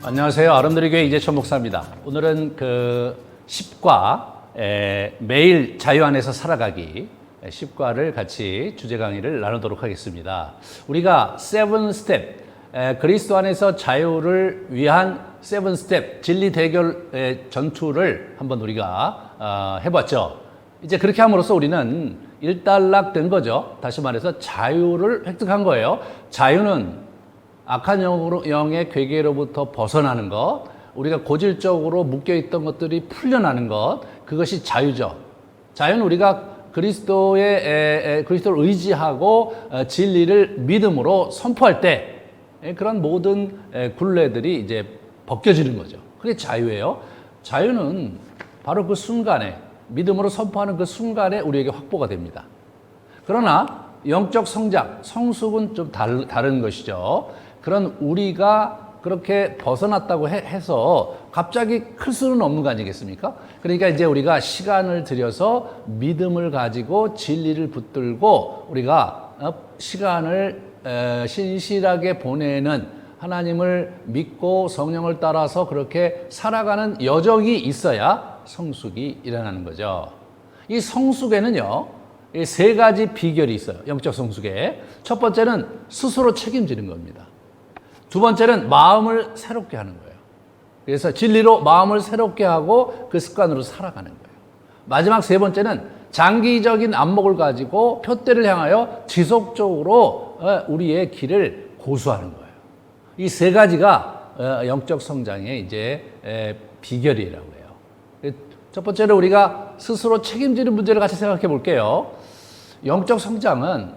안녕하세요. 아름드리 교회 이재천 목사입니다. 오늘은 십과 매일 자유 안에서 살아가기 10과를 같이 주제 강의를 나누도록 하겠습니다. 우리가 7스텝 그리스도 안에서 자유를 위한 7스텝 진리 대결 전투를 한번 우리가 해봤죠. 이제 그렇게 함으로써 우리는 일단락된 거죠. 다시 말해서 자유를 획득한 거예요. 자유는 악한 영의 괴계로부터 벗어나는 것, 우리가 고질적으로 묶여있던 것들이 풀려나는 것, 그것이 자유죠. 자유는 우리가 그리스도를 의지하고 진리를 믿음으로 선포할 때 그런 모든 굴레들이 이제 벗겨지는 거죠. 그게 자유예요. 자유는 바로 그 순간에, 믿음으로 선포하는 그 순간에 우리에게 확보가 됩니다. 그러나 영적 성장, 성숙은 좀 다른 것이죠. 그런 우리가 그렇게 벗어났다고 해서 갑자기 클 수는 없는 거 아니겠습니까? 그러니까 이제 우리가 시간을 들여서 믿음을 가지고 진리를 붙들고 우리가 시간을 신실하게 보내는, 하나님을 믿고 성령을 따라서 그렇게 살아가는 여정이 있어야 성숙이 일어나는 거죠. 이 성숙에는요, 이 세 가지 비결이 있어요. 영적 성숙에. 첫 번째는 스스로 책임지는 겁니다. 두 번째는 마음을 새롭게 하는 거예요. 그래서 진리로 마음을 새롭게 하고 그 습관으로 살아가는 거예요. 마지막 세 번째는 장기적인 안목을 가지고 표대를 향하여 지속적으로 우리의 길을 고수하는 거예요. 이 세 가지가 영적 성장의 이제 비결이라고 해요. 첫 번째로 우리가 스스로 책임지는 문제를 같이 생각해 볼게요. 영적 성장은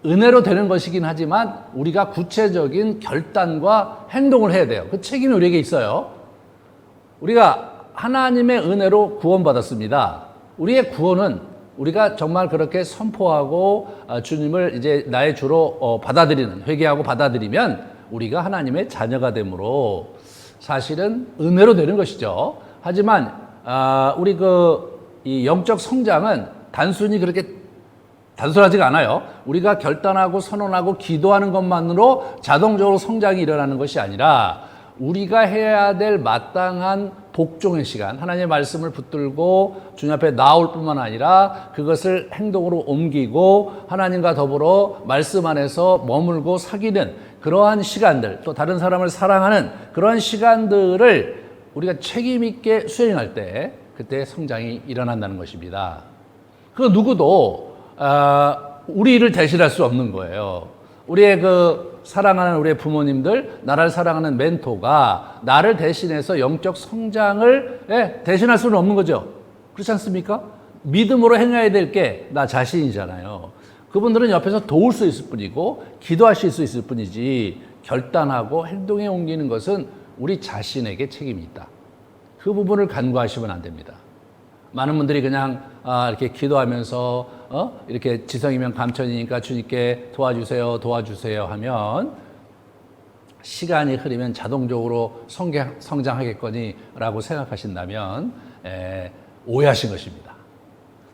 은혜로 되는 것이긴 하지만 우리가 구체적인 결단과 행동을 해야 돼요. 그 책임이 우리에게 있어요. 우리가 하나님의 은혜로 구원받았습니다. 우리의 구원은 우리가 정말 그렇게 선포하고 주님을 이제 나의 주로 받아들이는, 회개하고 받아들이면 우리가 하나님의 자녀가 되므로 사실은 은혜로 되는 것이죠. 하지만 우리 이 영적 성장은 단순히 그렇게 단순하지가 않아요. 우리가 결단하고 선언하고 기도하는 것만으로 자동적으로 성장이 일어나는 것이 아니라 우리가 해야 될 마땅한 복종의 시간, 하나님의 말씀을 붙들고 주님 앞에 나올 뿐만 아니라 그것을 행동으로 옮기고 하나님과 더불어 말씀 안에서 머물고 사귀는 그러한 시간들, 또 다른 사람을 사랑하는 그러한 시간들을 우리가 책임 있게 수행할 때 그때 성장이 일어난다는 것입니다. 그 누구도 우리를 대신할 수 없는 거예요. 우리의 사랑하는 우리의 부모님들, 나를 사랑하는 멘토가 나를 대신해서 영적 성장을 대신할 수는 없는 거죠. 그렇지 않습니까? 믿음으로 행해야 될 게 나 자신이잖아요. 그분들은 옆에서 도울 수 있을 뿐이고 기도하실 수 있을 뿐이지 결단하고 행동에 옮기는 것은 우리 자신에게 책임이 있다. 그 부분을 간과하시면 안 됩니다. 많은 분들이 그냥 이렇게 기도하면서 이렇게 지성이면 감천이니까 주님께 도와주세요 하면 시간이 흐르면 자동적으로 성장하겠거니 라고 생각하신다면 오해하신 것입니다.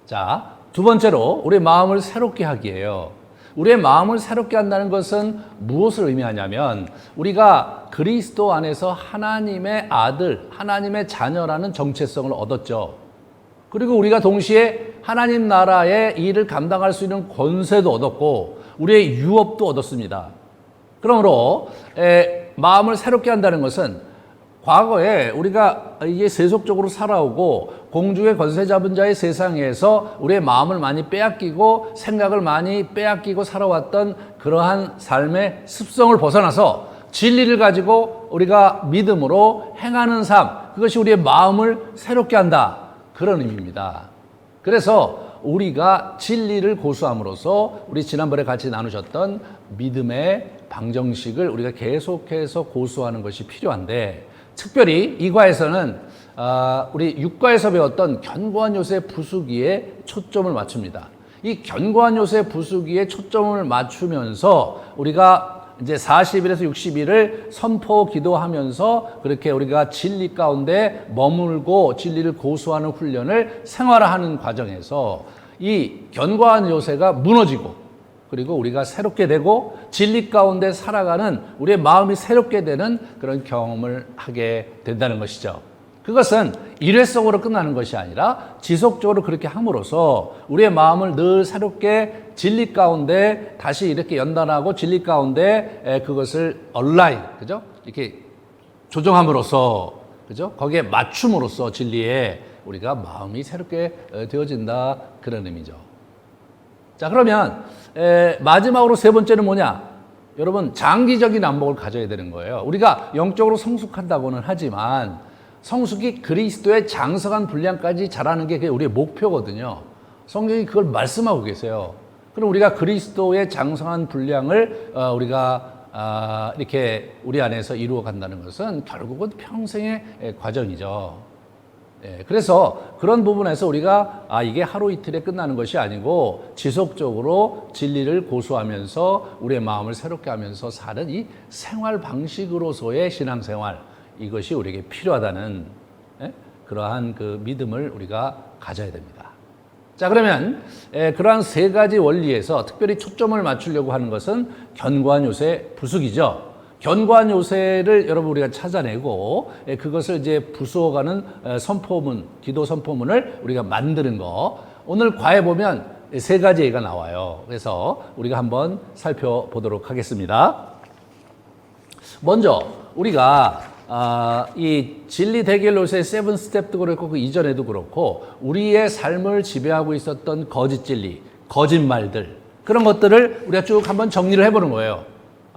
자, 두 번째로 우리의 마음을 새롭게 하기예요. 우리의 마음을 새롭게 한다는 것은 무엇을 의미하냐면 우리가 그리스도 안에서 하나님의 아들, 하나님의 자녀라는 정체성을 얻었죠. 그리고 우리가 동시에 하나님 나라의 일을 감당할 수 있는 권세도 얻었고 우리의 유업도 얻었습니다. 그러므로 마음을 새롭게 한다는 것은 과거에 우리가 이게 세속적으로 살아오고 공중의 권세 잡은 자의 세상에서 우리의 마음을 많이 빼앗기고 생각을 많이 빼앗기고 살아왔던 그러한 삶의 습성을 벗어나서 진리를 가지고 우리가 믿음으로 행하는 삶, 그것이 우리의 마음을 새롭게 한다. 그런 의미입니다. 그래서 우리가 진리를 고수함으로써 우리 지난번에 같이 나누셨던 믿음의 방정식을 우리가 계속해서 고수하는 것이 필요한데 특별히 이 과에서는 우리 6과에서 배웠던 견고한 요새 부수기에 초점을 맞춥니다. 이 견고한 요새 부수기에 초점을 맞추면서 우리가 이제 40일에서 60일을 선포 기도하면서 그렇게 우리가 진리 가운데 머물고 진리를 고수하는 훈련을 생활화하는 과정에서 이 견고한 요새가 무너지고 그리고 우리가 새롭게 되고 진리 가운데 살아가는 우리의 마음이 새롭게 되는 그런 경험을 하게 된다는 것이죠. 그것은 일회성으로 끝나는 것이 아니라 지속적으로 그렇게 함으로써 우리의 마음을 늘 새롭게 진리 가운데 다시 이렇게 연단하고 진리 가운데 그것을 얼라인, 그죠? 이렇게 조정함으로써, 그죠? 거기에 맞춤으로써 진리에 우리가 마음이 새롭게 되어진다, 그런 의미죠. 자, 그러면 마지막으로 세 번째는 뭐냐? 여러분, 장기적인 안목을 가져야 되는 거예요. 우리가 영적으로 성숙한다고는 하지만 성숙이 그리스도의 장성한 분량까지 자라는 게 그게 우리의 목표거든요. 성경이 그걸 말씀하고 계세요. 그럼 우리가 그리스도의 장성한 분량을 우리가 이렇게 우리 안에서 이루어 간다는 것은 결국은 평생의 과정이죠. 그래서 그런 부분에서 우리가 이게 하루 이틀에 끝나는 것이 아니고 지속적으로 진리를 고수하면서 우리의 마음을 새롭게 하면서 사는 이 생활 방식으로서의 신앙생활, 이것이 우리에게 필요하다는 그러한 그 믿음을 우리가 가져야 됩니다. 자, 그러면 그러한 세 가지 원리에서 특별히 초점을 맞추려고 하는 것은 견고한 요새 부수기죠. 견고한 요새를 여러분 우리가 찾아내고 그것을 이제 부수어가는 선포문, 기도 선포문을 우리가 만드는 거. 오늘 과에 보면 세 가지 예가 나와요. 그래서 우리가 한번 살펴보도록 하겠습니다. 먼저 우리가 이 진리 대결 요새 세븐 스텝도 그렇고 그 이전에도 그렇고 우리의 삶을 지배하고 있었던 거짓 진리, 거짓말들, 그런 것들을 우리가 쭉 한번 정리를 해보는 거예요.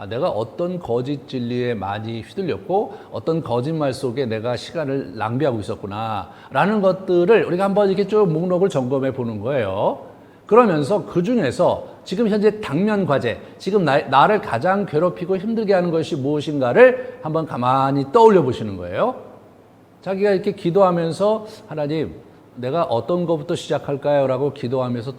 내가 어떤 거짓 진리에 많이 휘둘렸고 어떤 거짓말 속에 내가 시간을 낭비하고 있었구나 라는 것들을 우리가 한번 이렇게 쭉 목록을 점검해 보는 거예요. 그러면서 그 중에서 지금 현재 당면 과제, 지금 나를 가장 괴롭히고 힘들게 하는 것이 무엇인가를 한번 가만히 떠올려 보시는 거예요. 자기가 이렇게 기도하면서 하나님, 내가 어떤 것부터 시작할까요? 라고 기도하면서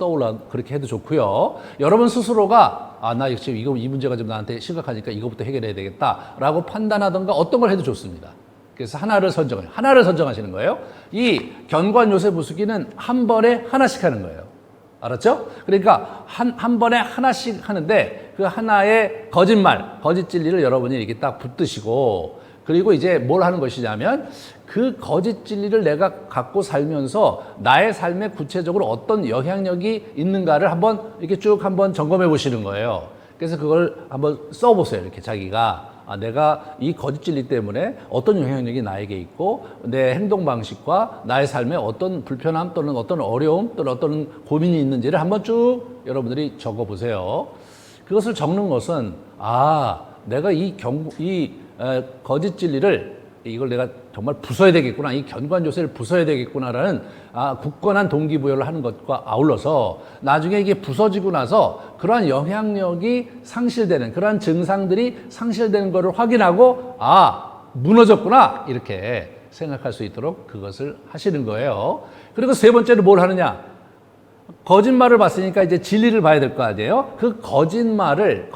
그렇게 해도 좋고요. 여러분 스스로가 나 지금 이 문제가 좀 나한테 심각하니까 이거부터 해결해야 되겠다 라고 판단하던가 어떤 걸 해도 좋습니다. 그래서 하나를 선정하시는 거예요. 이 견고한 요새 부수기는 한 번에 하나씩 하는 거예요. 알았죠? 그러니까 한 번에 하나씩 하는데 그 하나의 거짓말, 거짓 진리를 여러분이 이렇게 딱 붙드시고, 그리고 이제 뭘 하는 것이냐면 그 거짓 진리를 내가 갖고 살면서 나의 삶에 구체적으로 어떤 영향력이 있는가를 한번 이렇게 쭉 한번 점검해 보시는 거예요. 그래서 그걸 한번 써보세요. 이렇게 자기가 내가 이 거짓 진리 때문에 어떤 영향력이 나에게 있고 내 행동 방식과 나의 삶에 어떤 불편함 또는 어떤 어려움 또는 어떤 고민이 있는지를 한번 쭉 여러분들이 적어보세요. 그것을 적는 것은 내가 이 거짓 진리를 이걸 내가 정말 부숴야 되겠구나, 이 견고한 요새를 부숴야 되겠구나라는 굳건한 동기부여를 하는 것과 아울러서 나중에 이게 부서지고 나서 그러한 영향력이 상실되는, 그러한 증상들이 상실되는 것을 확인하고 무너졌구나 이렇게 생각할 수 있도록 그것을 하시는 거예요. 그리고 세 번째로 뭘 하느냐, 거짓말을 봤으니까 이제 진리를 봐야 될 거 아니에요. 그 거짓말을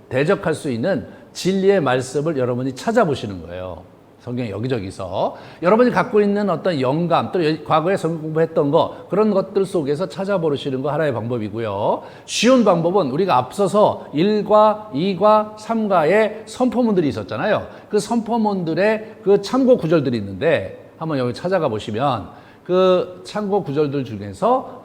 대적할 수 있는 진리의 말씀을 여러분이 찾아보시는 거예요. 성경 여기저기서 여러분이 갖고 있는 어떤 영감, 또 과거에 성경 공부했던 거, 그런 것들 속에서 찾아보시는 거 하나의 방법이고요. 쉬운 방법은 우리가 앞서서 1과 2과 3과의 선포문들이 있었잖아요. 그 선포문들의 그 참고 구절들이 있는데 한번 여기 찾아가 보시면 그 참고 구절들 중에서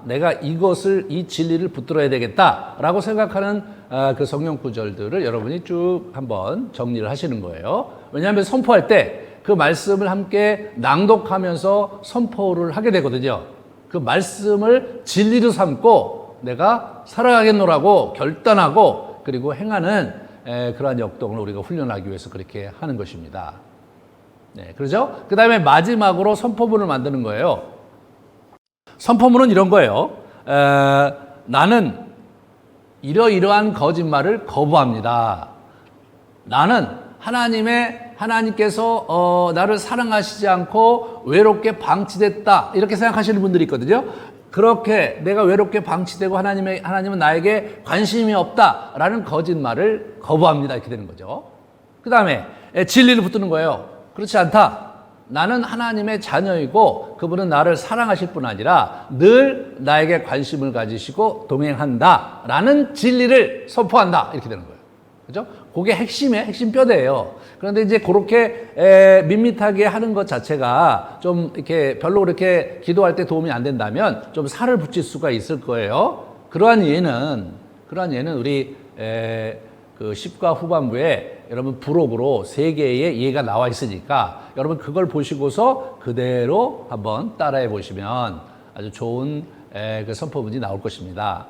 내가 이 진리를 붙들어야 되겠다라고 생각하는 그 성경 구절들을 여러분이 쭉 한번 정리를 하시는 거예요. 왜냐하면 선포할 때 그 말씀을 함께 낭독하면서 선포를 하게 되거든요. 그 말씀을 진리로 삼고 내가 살아가겠노라고 결단하고 그리고 행하는 그러한 역동을 우리가 훈련하기 위해서 그렇게 하는 것입니다. 네, 그렇죠? 그 다음에 마지막으로 선포문을 만드는 거예요. 선포문은 이런 거예요. 나는 이러이러한 거짓말을 거부합니다. 나는 하나님께서 나를 사랑하시지 않고 외롭게 방치됐다, 이렇게 생각하시는 분들이 있거든요. 그렇게 내가 외롭게 방치되고 하나님은 나에게 관심이 없다라는 거짓말을 거부합니다, 이렇게 되는 거죠. 그 다음에 진리를 붙드는 거예요. 그렇지 않다. 나는 하나님의 자녀이고 그분은 나를 사랑하실 뿐 아니라 늘 나에게 관심을 가지시고 동행한다라는 진리를 선포한다. 이렇게 되는 거예요. 그죠? 그게 핵심 뼈대예요. 그런데 이제 그렇게 밋밋하게 하는 것 자체가 좀 이렇게 별로 그렇게 기도할 때 도움이 안 된다면 좀 살을 붙일 수가 있을 거예요. 그러한 예는 우리 그 10과 후반부에 여러분 부록으로 3개의 예가 나와 있으니까 여러분 그걸 보시고서 그대로 한번 따라해 보시면 아주 좋은 그 선포문이 나올 것입니다.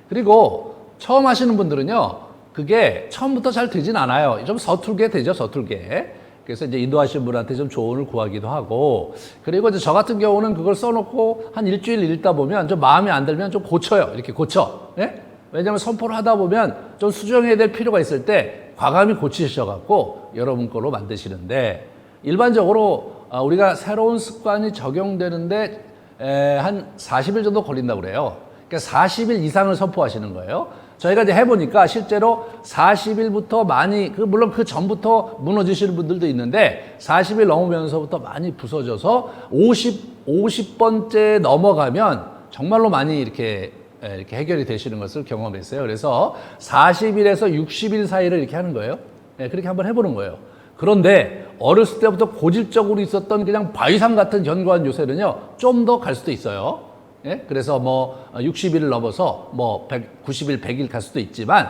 그리고 처음 하시는 분들은요, 그게 처음부터 잘 되진 않아요. 좀 서툴게 되죠, 서툴게. 그래서 이제 인도하신 분한테 좀 조언을 구하기도 하고, 그리고 이제 저 같은 경우는 그걸 써놓고 한 일주일 읽다 보면 좀 마음에 안 들면 좀 고쳐요. 이렇게 고쳐. 예? 왜냐하면 선포를 하다 보면 좀 수정해야 될 필요가 있을 때 과감히 고치셔갖고 여러분 거로 만드시는데, 일반적으로 우리가 새로운 습관이 적용되는데 한 40일 정도 걸린다고 그래요. 그러니까 40일 이상을 선포하시는 거예요. 저희가 이제 해보니까 실제로 40일부터 많이, 물론 그 전부터 무너지시는 분들도 있는데 40일 넘으면서부터 많이 부서져서 50번째 넘어가면 정말로 많이 이렇게 해결이 되시는 것을 경험했어요. 그래서 40일에서 60일 사이를 이렇게 하는 거예요. 그렇게 한번 해보는 거예요. 그런데 어렸을 때부터 고질적으로 있었던 그냥 바위산 같은 견고한 요새는요, 좀 더 갈 수도 있어요. 예? 그래서 뭐 60일을 넘어서 뭐 90일, 100일 갈 수도 있지만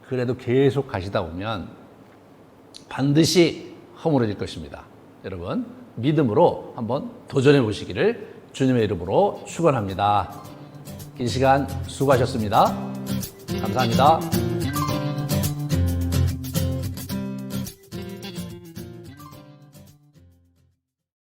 그래도 계속 가시다 보면 반드시 허물어질 것입니다. 여러분 믿음으로 한번 도전해 보시기를 주님의 이름으로 축원합니다. 긴 시간 수고하셨습니다. 감사합니다.